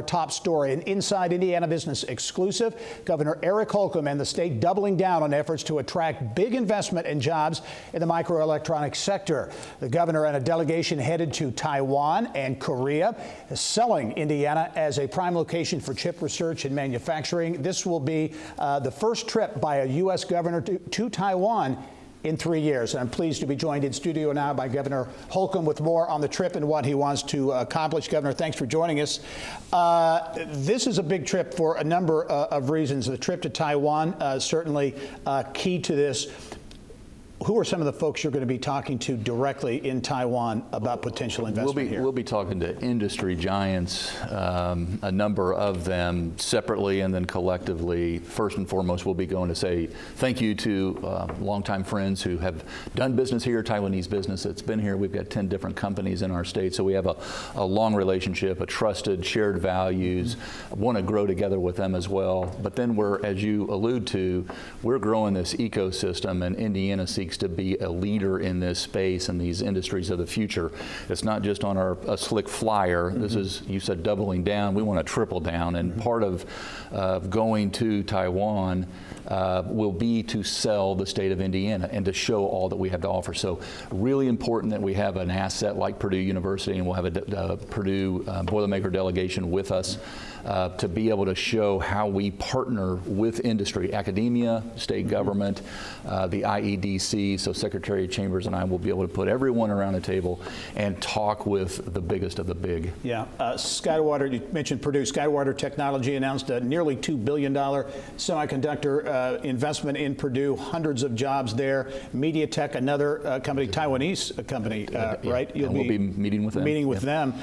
Top story, an Inside Indiana Business exclusive. Governor Eric Holcomb and the state doubling down on efforts to attract big investment and jobs in the microelectronics sector. The governor and a delegation headed to Taiwan and Korea, selling Indiana as a prime location for chip research and manufacturing. This will be the first trip by a U.S. governor to Taiwan in 3 years. And I'm pleased to be joined in studio now by Governor Holcomb with more on the trip and what he wants to accomplish. Governor, thanks for joining us. This is a big trip for a number of reasons. The trip to Taiwan, certainly key to this. Who are some of the folks you're going to be talking to directly in Taiwan about potential investment here? We'll be talking to industry giants, a number of them separately and then collectively. First and foremost, we'll be going to say thank you to longtime friends who have done business here, Taiwanese business that's been here. We've got 10 different companies in our state, so we have a long relationship, a trusted, shared values, want to grow together with them as well. But then we're, as you allude to, we're growing this ecosystem, and Indiana seeks to be a leader in this space and these industries of the future. It's not just on a slick flyer. This is, you said, doubling down. We want to triple down, and part of going to Taiwan will be to sell the state of Indiana and to show all that we have to offer. So really important that we have an asset like Purdue University, and we'll have a Purdue Boilermaker delegation with us to be able to show how we partner with industry, academia, state government, the IEDC. So Secretary Chambers and I will be able to put everyone around the table and talk with the biggest of the big. Yeah, Skywater, you mentioned Purdue. Skywater Technology announced a nearly $2 billion semiconductor investment in Purdue, hundreds of jobs there. MediaTek, another company, Taiwanese company, right? We'll be meeting with them. Meeting with them.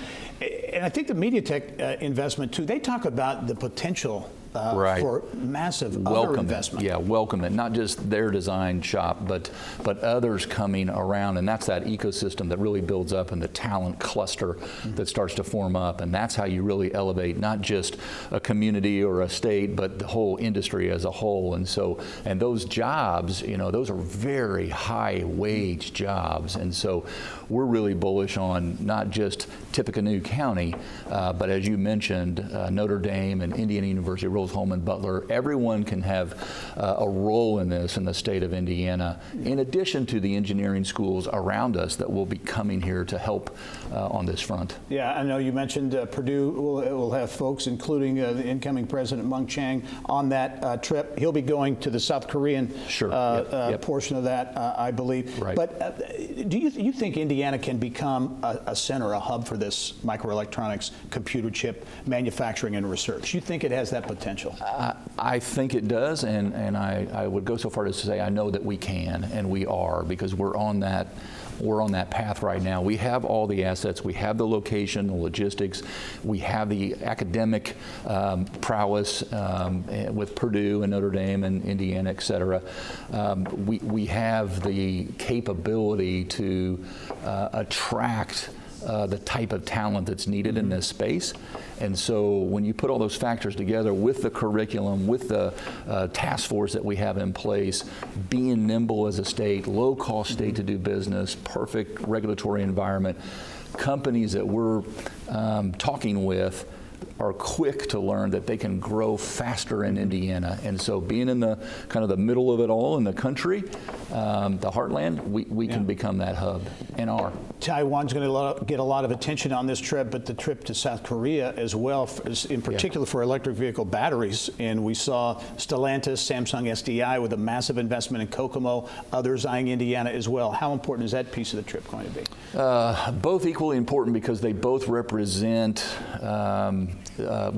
And I think the MediaTek investment, too, they talk about the potential for massive other investment. Yeah, welcome it. Not just their design shop, but others coming around, and that's that ecosystem that really builds up and the talent cluster that starts to form up, and that's how you really elevate not just a community or a state, but the whole industry as a whole. And so, and those jobs, you know, those are very high wage jobs, and so we're really bullish on not just Tippecanoe County, but as you mentioned, Notre Dame and Indiana University, Rose-Hulman, Butler, everyone can have a role in this in the state of Indiana, in addition to the engineering schools around us that will be coming here to help on this front. Yeah, I know you mentioned Purdue will have folks, including the incoming President Mung Chiang, on that trip. He'll be going to the South Korean portion of that, I believe. Right. But do you think Indiana can become a center, a hub for this microelectronics, computer chip manufacturing and research? You think it has that potential? I think it does, and I would go so far as to say I know that we can, and we are, because we're on that path right now. We have all the assets, we have the location, the logistics, we have the academic prowess with Purdue and Notre Dame and Indiana, et cetera. We have the capability to attract the type of talent that's needed in this space. And so when you put all those factors together with the curriculum, with the task force that we have in place, being nimble as a state, low-cost state to do business, perfect regulatory environment, companies that we're talking with are quick to learn that they can grow faster in Indiana. And so being in the kind of the middle of it all in the country, the heartland, we can become that hub, and are. Taiwan's going to get a lot of attention on this trip, but the trip to South Korea as well, in particular for electric vehicle batteries. And we saw Stellantis, Samsung SDI with a massive investment in Kokomo, others eyeing Indiana as well. How important is that piece of the trip going to be? Both equally important, because they both represent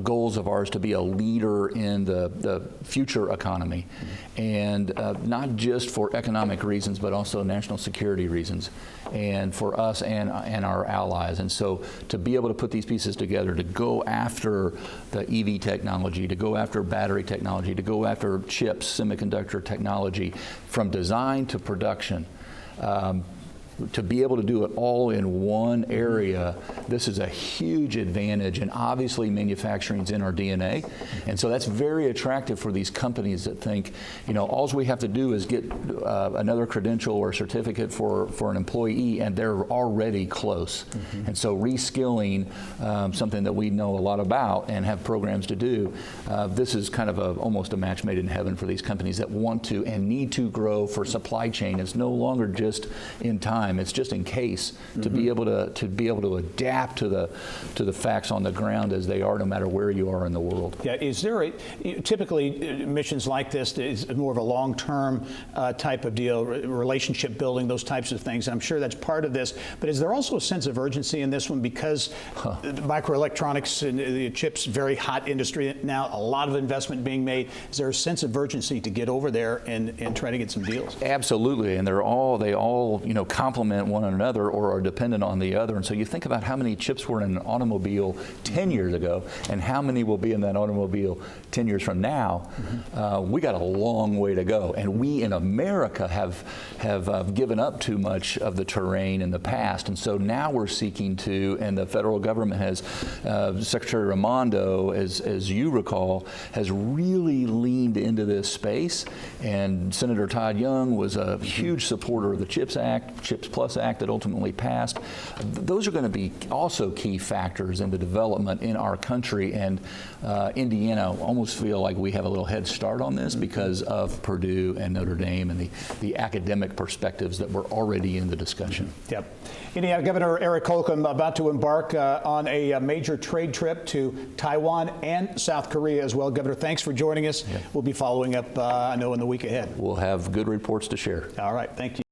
goals of ours to be a leader in the future economy, and not just for economic reasons, but also national security reasons, and for us and our allies. And so to be able to put these pieces together, to go after the EV technology, to go after battery technology, to go after chips, semiconductor technology, from design to production, to be able to do it all in one area, this is a huge advantage. And obviously, manufacturing's in our DNA, and so that's very attractive for these companies that think, all we have to do is get another credential or certificate for an employee, and they're already close. And so reskilling, something that we know a lot about and have programs to do, this is kind of almost a match made in heaven for these companies that want to and need to grow for supply chain. It's no longer just in time; it's just in case to be able to adapt to the facts on the ground as they are, no matter where you are in the world. Yeah, is there typically missions like this is more of a long-term type of deal, relationship building, those types of things? I'm sure that's part of this, but is there also a sense of urgency in this one because microelectronics and the chips, very hot industry now, a lot of investment being made? Is there a sense of urgency to get over there and try to get some deals? Absolutely, and they all complement one another or are dependent on the other. And so you think about how many chips were in an automobile 10 years ago and how many will be in that automobile 10 years from now. We got a long way to go, and we in America have given up too much of the terrain in the past, and so now we're seeking to, and the federal government has, Secretary Raimondo, as you recall, has really leaned into this space, and Senator Todd Young was a huge supporter of the CHIPS Act, CHIPS Plus Act that ultimately passed. Those are going to be also key factors in the development in our country, and Indiana almost feel like we have a little head start on this because of Purdue and Notre Dame and the academic perspectives that were already in the discussion. Yep. Indiana Governor Eric Holcomb about to embark on a major trade trip to Taiwan and South Korea as well. Governor, thanks for joining us. We'll be following up, I know, in the week ahead. We'll have good reports to share. All right. Thank you.